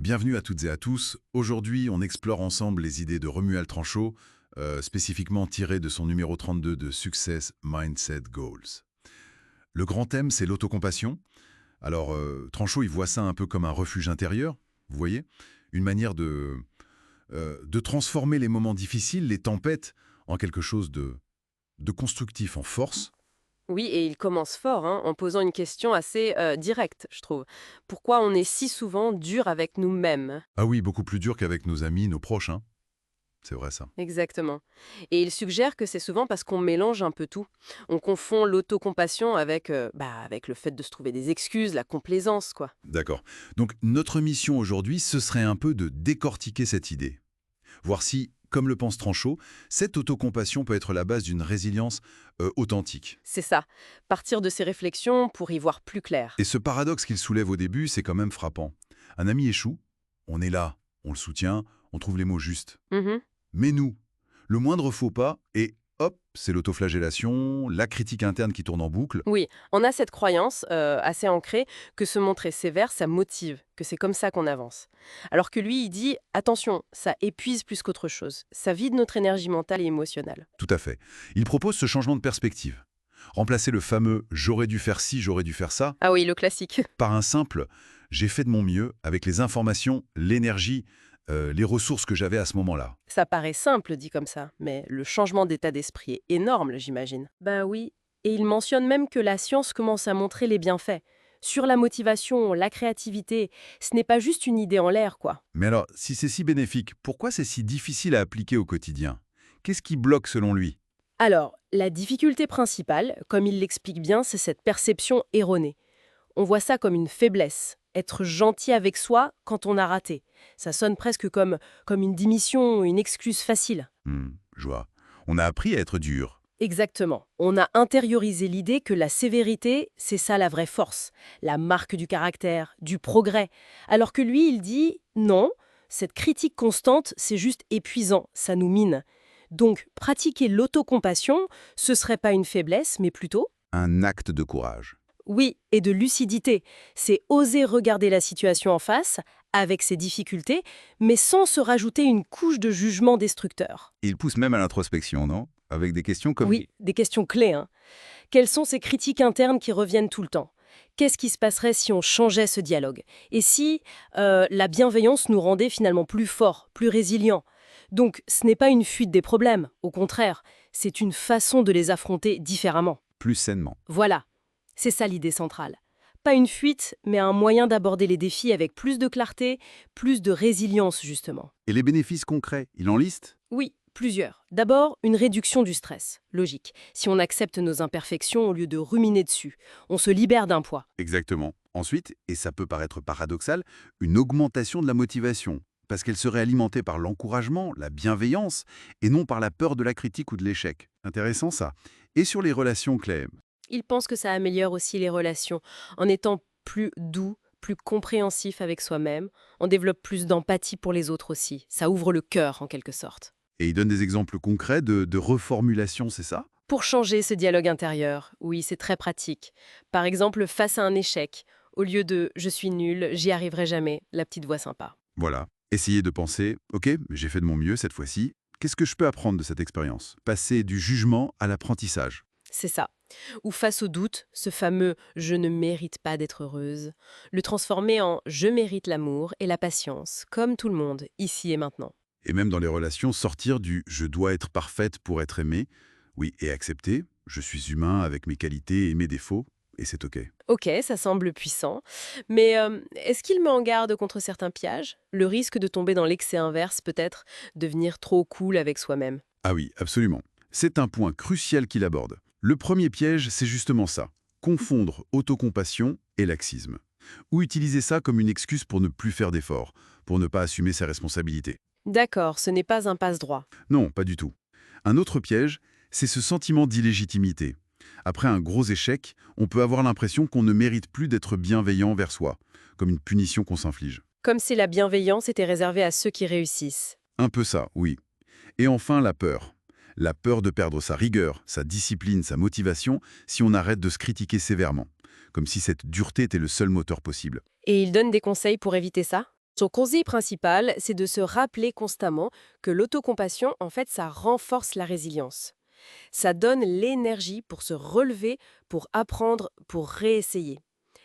Bienvenue à toutes et à tous. Aujourd'hui, on explore ensemble les idées de Romuald Tranchot, spécifiquement tirées de son numéro 32 de Success Mindset Goals. Le grand thème, c'est l'autocompassion. Alors, Tranchot, il voit ça un peu comme un refuge intérieur, vous voyez? Une manière de transformer les moments difficiles, les tempêtes, en quelque chose de constructif, en force. Oui, et il commence fort, hein, en posant une question assez directe, je trouve. Pourquoi on est si souvent dur avec nous-mêmes? Ah oui, beaucoup plus dur qu'avec nos amis, nos proches, hein. C'est vrai ça. Exactement. Et il suggère que c'est souvent parce qu'on mélange un peu tout. On confond l'autocompassion avec le fait de se trouver des excuses, la complaisance, quoi. D'accord. Donc, notre mission aujourd'hui, ce serait un peu de décortiquer cette idée. Voir si, comme le pense Tranchot, cette autocompassion peut être la base d'une résilience authentique. C'est ça. Partir de ces réflexions pour y voir plus clair. Et ce paradoxe qu'il soulève au début, c'est quand même frappant. Un ami échoue, on est là, on le soutient, on trouve les mots justes. Mhm. Mais nous, le moindre faux pas, et hop, c'est l'autoflagellation, la critique interne qui tourne en boucle. Oui, on a cette croyance assez ancrée que se montrer sévère, ça motive, que c'est comme ça qu'on avance. Alors que lui, il dit, attention, ça épuise plus qu'autre chose. Ça vide notre énergie mentale et émotionnelle. Tout à fait. Il propose ce changement de perspective. Remplacer le fameux «j'aurais dû faire ci, j'aurais dû faire ça» Ah oui, le classique. par un simple «j'ai fait de mon mieux» avec les informations, l'énergie, les ressources que j'avais à ce moment-là. Ça paraît simple dit comme ça, mais le changement d'état d'esprit est énorme, j'imagine. Ben oui, et il mentionne même que la science commence à montrer les bienfaits. Sur la motivation, la créativité, ce n'est pas juste une idée en l'air, quoi. Mais alors, si c'est si bénéfique, pourquoi c'est si difficile à appliquer au quotidien? Qu'est-ce qui bloque selon lui? Alors, la difficulté principale, comme il l'explique bien, c'est cette perception erronée. On voit ça comme une faiblesse, être gentil avec soi quand on a raté. Ça sonne presque comme une démission, une excuse facile. Je vois. On a appris à être dur. Exactement. On a intériorisé l'idée que la sévérité, c'est ça la vraie force, la marque du caractère, du progrès. Alors que lui, il dit non, cette critique constante, c'est juste épuisant, ça nous mine. Donc, pratiquer l'autocompassion, ce serait pas une faiblesse, mais plutôt Un acte de courage. oui, et de lucidité. C'est oser regarder la situation en face, avec ses difficultés, mais sans se rajouter une couche de jugement destructeur. Il pousse même à l'introspection, non? Avec des questions comme Oui, des questions clés, hein. Quelles sont ces critiques internes qui reviennent tout le temps? Qu'est-ce qui se passerait si on changeait ce dialogue? Et si la bienveillance nous rendait finalement plus forts, plus résilients? Donc, ce n'est pas une fuite des problèmes, au contraire, c'est une façon de les affronter différemment. plus sainement. Voilà, c'est ça l'idée centrale. Pas une fuite, mais un moyen d'aborder les défis avec plus de clarté, plus de résilience justement. Et les bénéfices concrets, il en liste? Oui, plusieurs. D'abord, une réduction du stress. Logique. Si on accepte nos imperfections au lieu de ruminer dessus, on se libère d'un poids. Exactement. Ensuite, et ça peut paraître paradoxal, une augmentation de la motivation, parce qu'elle serait alimentée par l'encouragement, la bienveillance, et non par la peur de la critique ou de l'échec. Intéressant ça. Et sur les relations, Clem? Il pense que ça améliore aussi les relations. En étant plus doux, plus compréhensif avec soi-même, on développe plus d'empathie pour les autres aussi. Ça ouvre le cœur en quelque sorte. Et il donne des exemples concrets de reformulation, c'est ça? Pour changer ce dialogue intérieur, oui, c'est très pratique. Par exemple, face à un échec, au lieu de «je suis nul, j'y arriverai jamais», la petite voix sympa. Voilà. Essayez de penser, ok, j'ai fait de mon mieux cette fois-ci. Qu'est-ce que je peux apprendre de cette expérience? Passer du jugement à l'apprentissage. C'est ça. Ou face au doute, ce fameux «je ne mérite pas d'être heureuse», le transformer en «je mérite l'amour et la patience, comme tout le monde, ici et maintenant». Et même dans les relations, sortir du «je dois être parfaite pour être aimée», oui, et accepter «je suis humain avec mes qualités et mes défauts, et c'est ok». Ok, ça semble puissant, mais est-ce qu'il met en garde contre certains pièges? Le risque de tomber dans l'excès inverse peut-être, devenir trop cool avec soi-même. Ah oui, absolument. C'est un point crucial qu'il aborde. Le premier piège, c'est justement ça. Confondre autocompassion et laxisme. Ou utiliser ça comme une excuse pour ne plus faire d'efforts, pour ne pas assumer ses responsabilités. D'accord, ce n'est pas un passe-droit. Non, pas du tout. Un autre piège, c'est ce sentiment d'illégitimité. Après un gros échec, on peut avoir l'impression qu'on ne mérite plus d'être bienveillant vers soi, comme une punition qu'on s'inflige. Comme si la bienveillance était réservée à ceux qui réussissent. Un peu ça, oui. Et enfin, la peur. La peur de perdre sa rigueur, sa discipline, sa motivation, si on arrête de se critiquer sévèrement. Comme si cette dureté était le seul moteur possible. Et il donne des conseils pour éviter ça? Son conseil principal, c'est de se rappeler constamment que l'autocompassion, en fait, ça renforce la résilience. Ça donne l'énergie pour se relever, pour apprendre, pour réessayer.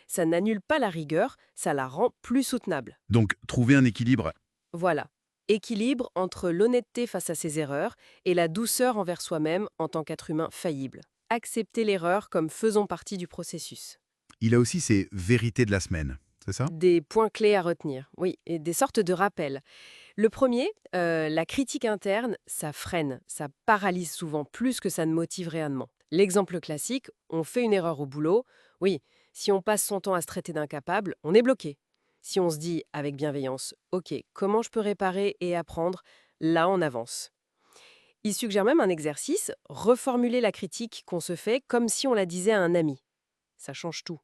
Ça n'annule pas la rigueur, ça la rend plus soutenable. Donc, trouver un équilibre. Voilà. Équilibre entre l'honnêteté face à ses erreurs et la douceur envers soi-même en tant qu'être humain faillible. Accepter l'erreur comme faisant partie du processus. Il a aussi ses vérités de la semaine, c'est ça? Des points clés à retenir, oui, et des sortes de rappels. Le premier, la critique interne, ça freine, ça paralyse souvent plus que ça ne motive réellement. L'exemple classique, on fait une erreur au boulot, oui, si on passe son temps à se traiter d'incapable, on est bloqué. Si on se dit avec bienveillance, ok, comment je peux réparer et apprendre, là on avance. Il suggère même un exercice, reformuler la critique qu'on se fait comme si on la disait à un ami. Ça change tout.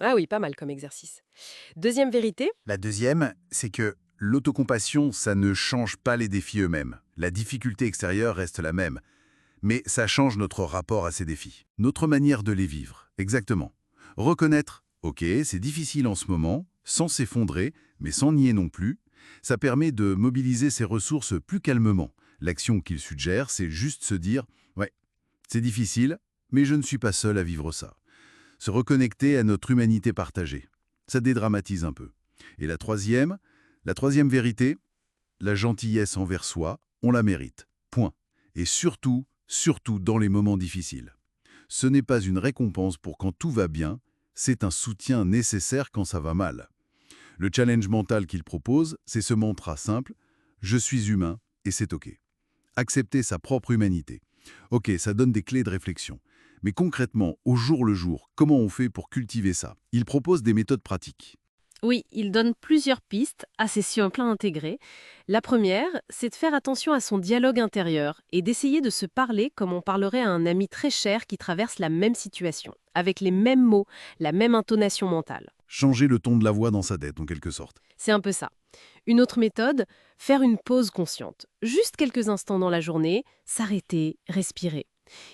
Ah oui, pas mal comme exercice. Deuxième vérité, La deuxième, c'est que l'autocompassion, ça ne change pas les défis eux-mêmes. La difficulté extérieure reste la même. Mais ça change notre rapport à ces défis. Notre manière de les vivre, exactement. Reconnaître, ok, c'est difficile en ce moment, sans s'effondrer, mais sans nier non plus, ça permet de mobiliser ses ressources plus calmement. L'action qu'il suggère, c'est juste se dire, ouais, c'est difficile, mais je ne suis pas seul à vivre ça. Se reconnecter à notre humanité partagée. Ça dédramatise un peu. Et la troisième vérité, la gentillesse envers soi, on la mérite. Point. Et surtout, surtout dans les moments difficiles. Ce n'est pas une récompense pour quand tout va bien, c'est un soutien nécessaire quand ça va mal. Le challenge mental qu'il propose, c'est ce mantra simple « Je suis humain et c'est OK ». Accepter sa propre humanité. OK, ça donne des clés de réflexion. Mais concrètement, au jour le jour, comment on fait pour cultiver ça? Il propose des méthodes pratiques. oui, il donne plusieurs pistes assez simples à intégrer. La première, c'est de faire attention à son dialogue intérieur et d'essayer de se parler comme on parlerait à un ami très cher qui traverse la même situation, avec les mêmes mots, la même intonation mentale. Changer le ton de la voix dans sa tête, en quelque sorte. C'est un peu ça. Une autre méthode, faire une pause consciente. Juste quelques instants dans la journée, s'arrêter, respirer.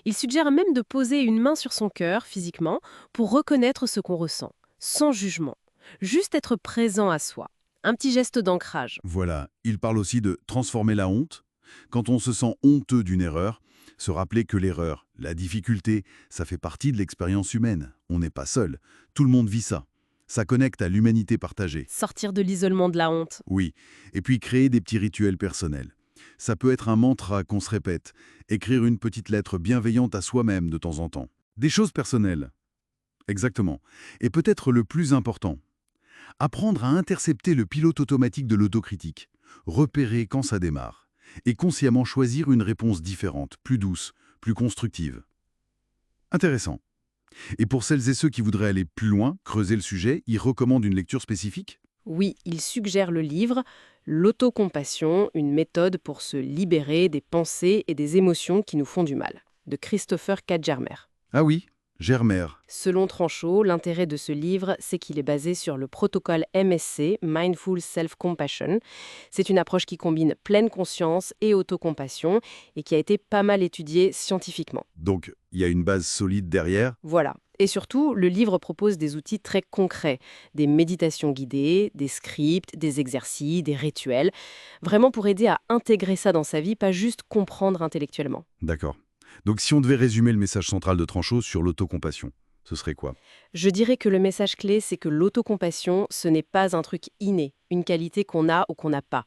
Il suggère même de poser une main sur son cœur, physiquement, pour reconnaître ce qu'on ressent, sans jugement. Juste être présent à soi. Un petit geste d'ancrage. Voilà, il parle aussi de transformer la honte. Quand on se sent honteux d'une erreur, se rappeler que l'erreur, la difficulté, ça fait partie de l'expérience humaine. On n'est pas seul. Tout le monde vit ça. Ça connecte à l'humanité partagée. Sortir de l'isolement de la honte. Oui, et puis créer des petits rituels personnels. Ça peut être un mantra qu'on se répète, écrire une petite lettre bienveillante à soi-même de temps en temps. Des choses personnelles. Exactement. Et peut-être le plus important, apprendre à intercepter le pilote automatique de l'autocritique, repérer quand ça démarre, et consciemment choisir une réponse différente, plus douce, plus constructive. Intéressant. Et pour celles et ceux qui voudraient aller plus loin, creuser le sujet, il recommande une lecture spécifique? Oui, il suggère le livre L'autocompassion, une méthode pour se libérer des pensées et des émotions qui nous font du mal, de Christopher Kadjarmer. Ah oui, Germer. Selon Tranchot, l'intérêt de ce livre, c'est qu'il est basé sur le protocole MSC, Mindful Self-Compassion. C'est une approche qui combine pleine conscience et autocompassion et qui a été pas mal étudiée scientifiquement. Donc, il y a une base solide derrière. Voilà. Et surtout, le livre propose des outils très concrets, des méditations guidées, des scripts, des exercices, des rituels, vraiment pour aider à intégrer ça dans sa vie, pas juste comprendre intellectuellement. D'accord. Donc si on devait résumer le message central de Tranchot sur l'autocompassion, ce serait quoi? Je dirais que le message clé, c'est que l'autocompassion, ce n'est pas un truc inné, une qualité qu'on a ou qu'on n'a pas.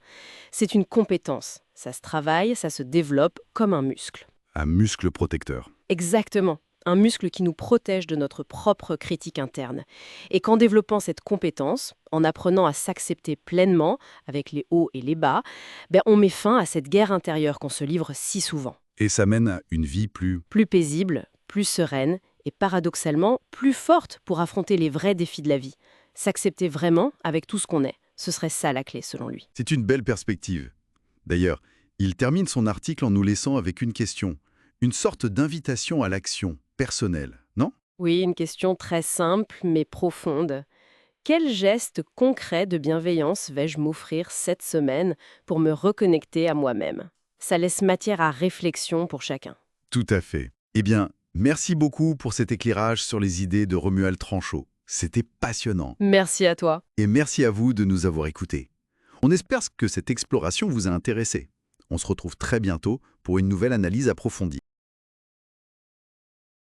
C'est une compétence. Ça se travaille, ça se développe comme un muscle. Un muscle protecteur. Exactement. Un muscle qui nous protège de notre propre critique interne. Et qu'en développant cette compétence, en apprenant à s'accepter pleinement, avec les hauts et les bas, on met fin à cette guerre intérieure qu'on se livre si souvent. Et ça mène à une vie plus... Plus paisible, plus sereine et paradoxalement plus forte pour affronter les vrais défis de la vie. S'accepter vraiment avec tout ce qu'on est. Ce serait ça la clé selon lui. C'est une belle perspective. D'ailleurs, il termine son article en nous laissant avec une question. Une sorte d'invitation à l'action personnelle, non? Oui, une question très simple mais profonde. Quel geste concret de bienveillance vais-je m'offrir cette semaine pour me reconnecter à moi-même? Ça laisse matière à réflexion pour chacun. Tout à fait. Eh bien, merci beaucoup pour cet éclairage sur les idées de Romuald Tranchot. C'était passionnant. Merci à toi. Et merci à vous de nous avoir écoutés. On espère que cette exploration vous a intéressé. On se retrouve très bientôt pour une nouvelle analyse approfondie.